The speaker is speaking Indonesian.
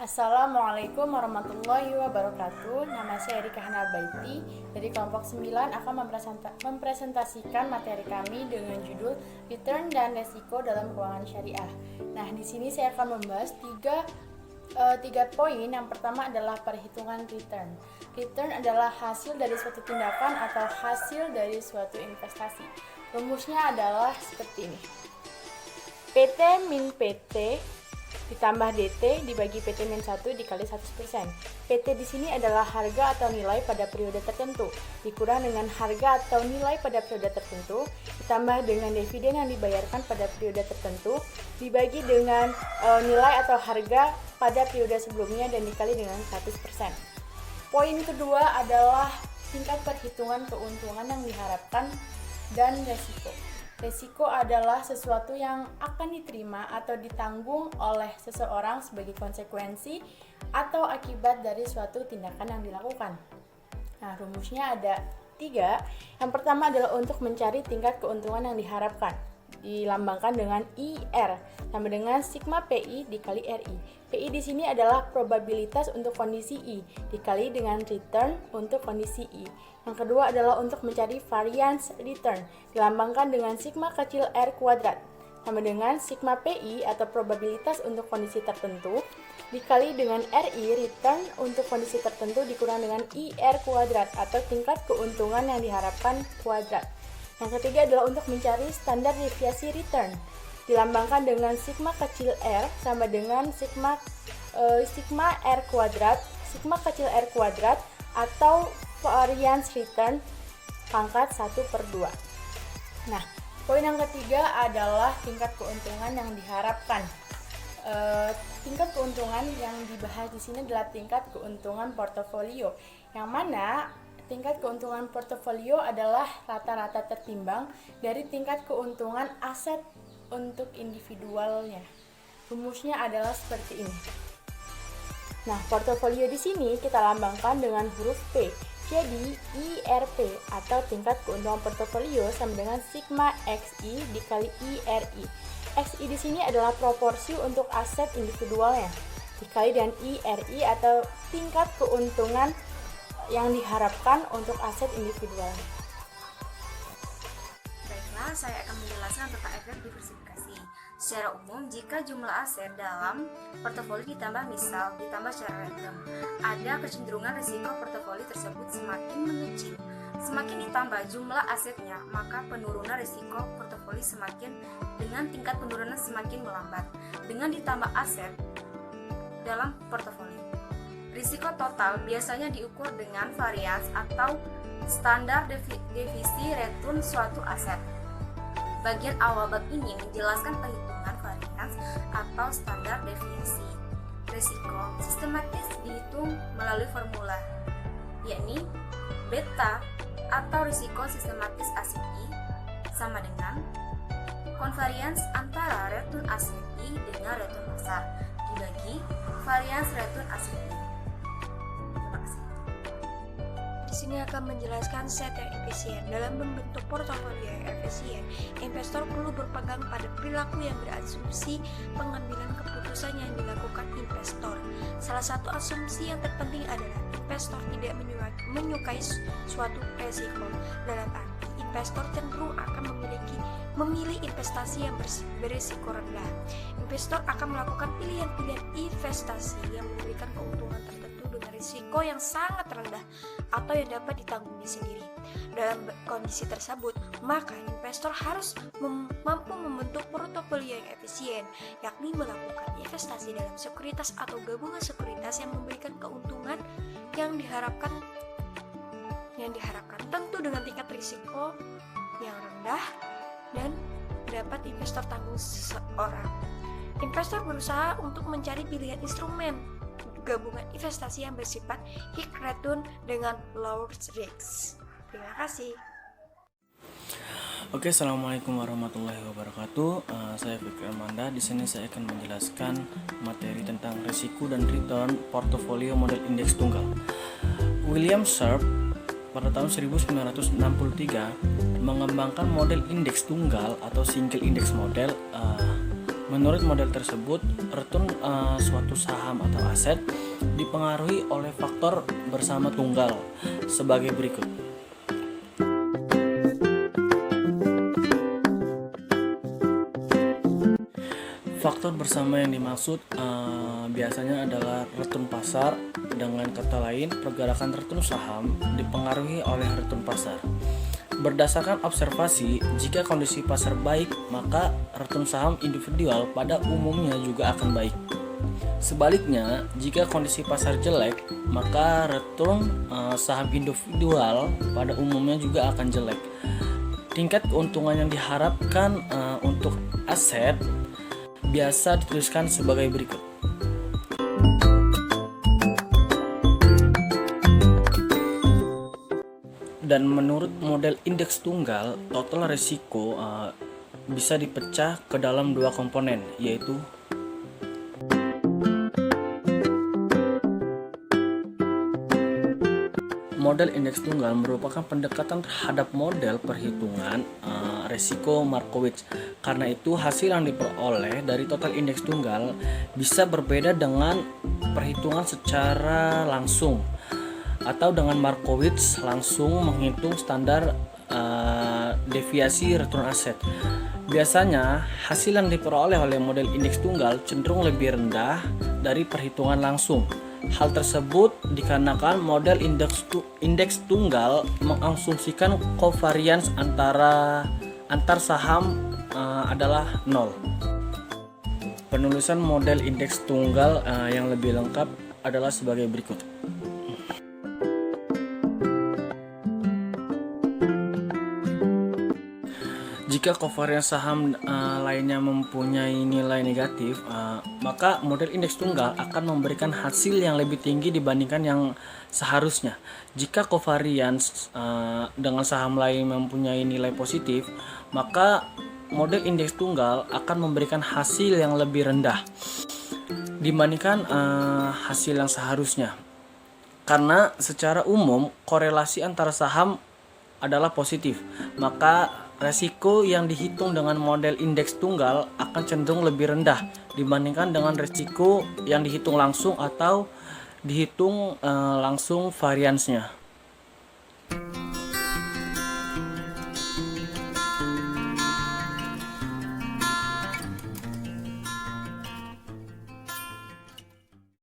Assalamualaikum warahmatullahi wabarakatuh. Nama saya Erika Hanabaiti. Dari kelompok 9 akan mempresentasikan materi kami dengan judul Return dan Resiko dalam Keuangan Syariah. Nah, di sini saya akan membahas tiga poin. Yang pertama adalah perhitungan return. Return adalah hasil dari suatu tindakan atau hasil dari suatu investasi. Rumusnya adalah seperti ini. PT min PT ditambah DT dibagi PT min 1 dikali 100%. PT di sini adalah harga atau nilai pada periode tertentu, dikurang dengan harga atau nilai pada periode tertentu, ditambah dengan dividen yang dibayarkan pada periode tertentu, dibagi dengan nilai atau harga pada periode sebelumnya dan dikali dengan 100%. Poin kedua adalah tingkat perhitungan keuntungan yang diharapkan dan resiko. Resiko adalah sesuatu yang akan diterima atau ditanggung oleh seseorang sebagai konsekuensi atau akibat dari suatu tindakan yang dilakukan. Nah, rumusnya ada 3. Yang pertama adalah untuk mencari tingkat keuntungan yang diharapkan. Dilambangkan dengan IR sama dengan sigma PI dikali RI. PI di sini adalah probabilitas untuk kondisi I dikali dengan return untuk kondisi I. Yang kedua adalah untuk mencari variance return, dilambangkan dengan sigma kecil R kuadrat sama dengan sigma PI atau probabilitas untuk kondisi tertentu dikali dengan RI return untuk kondisi tertentu dikurang dengan IR kuadrat atau tingkat keuntungan yang diharapkan kuadrat. Yang ketiga adalah untuk mencari standar deviasi return, dilambangkan dengan sigma kecil r sama dengan sigma r kuadrat, sigma kecil r kuadrat atau variance return pangkat 1/2. Nah, poin yang ketiga adalah tingkat keuntungan yang diharapkan. Tingkat keuntungan yang dibahas di sini adalah tingkat keuntungan portofolio, yang mana tingkat keuntungan portofolio adalah rata-rata tertimbang dari tingkat keuntungan aset untuk individualnya. Rumusnya adalah seperti ini. Nah, portofolio di sini kita lambangkan dengan huruf P. Jadi, IRP atau tingkat keuntungan portofolio sama dengan sigma XI dikali IRI. XI di sini adalah proporsi untuk aset individualnya dikali dengan IRI atau tingkat keuntungan yang diharapkan untuk aset individual. Baiklah, saya akan menjelaskan tentang efek diversifikasi. Secara umum, jika jumlah aset dalam portofolio ditambah secara random, ada kecenderungan risiko portofolio tersebut semakin mengecil. Semakin ditambah jumlah asetnya, maka penurunan risiko portofolio dengan tingkat penurunan semakin melambat. Dengan ditambah aset dalam portofolio, risiko total biasanya diukur dengan varians atau standar devisi return suatu aset. Bagian awal bab ini menjelaskan perhitungan varians atau standar deviasi. Risiko sistematis dihitung melalui formula, yakni beta atau risiko sistematis aset I sama dengan konvarians antara return aset I dengan return pasar dibagi varians return aset I. Di sini akan menjelaskan set yang efisien. Dalam membentuk portofolio yang efisien, investor perlu berpegang pada perilaku yang berasumsi pengambilan keputusan yang dilakukan investor. Salah satu asumsi yang terpenting adalah investor tidak menyukai suatu resiko. Dalam arti, investor cenderung akan memilih investasi yang berisiko rendah. Investor akan melakukan pilihan-pilihan investasi yang memberikan keuntungan tertentu dengan risiko yang sangat rendah atau yang dapat ditanggungnya sendiri. Dalam kondisi tersebut, maka investor harus mampu membentuk portofolio yang efisien, yakni melakukan investasi dalam sekuritas atau gabungan sekuritas yang memberikan keuntungan yang diharapkan tentu dengan tingkat risiko yang rendah dan dapat investor tanggung seseorang. Investor berusaha untuk mencari pilihan instrumen gabungan investasi yang bersifat high return dengan low risk. Terima kasih. Oke, assalamualaikum warahmatullahi wabarakatuh. Saya Fikri Amanda. Di sini saya akan menjelaskan materi tentang risiko dan return portofolio model indeks tunggal. William Sharpe pada tahun 1963 mengembangkan model indeks tunggal atau single index model Menurut model tersebut, return suatu saham atau aset dipengaruhi oleh faktor bersama tunggal sebagai berikut. Faktor bersama yang dimaksud biasanya adalah return pasar. Dengan kata lain, pergerakan return saham dipengaruhi oleh return pasar. Berdasarkan observasi, jika kondisi pasar baik, maka return saham individual pada umumnya juga akan baik. Sebaliknya, jika kondisi pasar jelek, maka return saham individual pada umumnya juga akan jelek. Tingkat keuntungan yang diharapkan untuk aset biasa dituliskan sebagai berikut. Dan menurut model indeks tunggal, total risiko bisa dipecah ke dalam dua komponen, yaitu model indeks tunggal merupakan pendekatan terhadap model perhitungan risiko Markowitz. Karena itu, hasil yang diperoleh dari total indeks tunggal bisa berbeda dengan perhitungan secara langsung atau dengan Markowitz langsung menghitung standar deviasi return aset. Biasanya, hasil yang diperoleh oleh model indeks tunggal cenderung lebih rendah dari perhitungan langsung. Hal tersebut dikarenakan model indeks tunggal mengasumsikan covariance antar saham adalah 0. Penulisan model indeks tunggal yang lebih lengkap adalah sebagai berikut. Jika covariance saham lainnya mempunyai nilai negatif, maka model indeks tunggal akan memberikan hasil yang lebih tinggi dibandingkan yang seharusnya. Jika covariance dengan saham lain mempunyai nilai positif, maka model indeks tunggal akan memberikan hasil yang lebih rendah dibandingkan hasil yang seharusnya. Karena secara umum korelasi antara saham adalah positif, maka resiko yang dihitung dengan model indeks tunggal akan cenderung lebih rendah dibandingkan dengan resiko yang dihitung langsung atau dihitung langsung variansnya.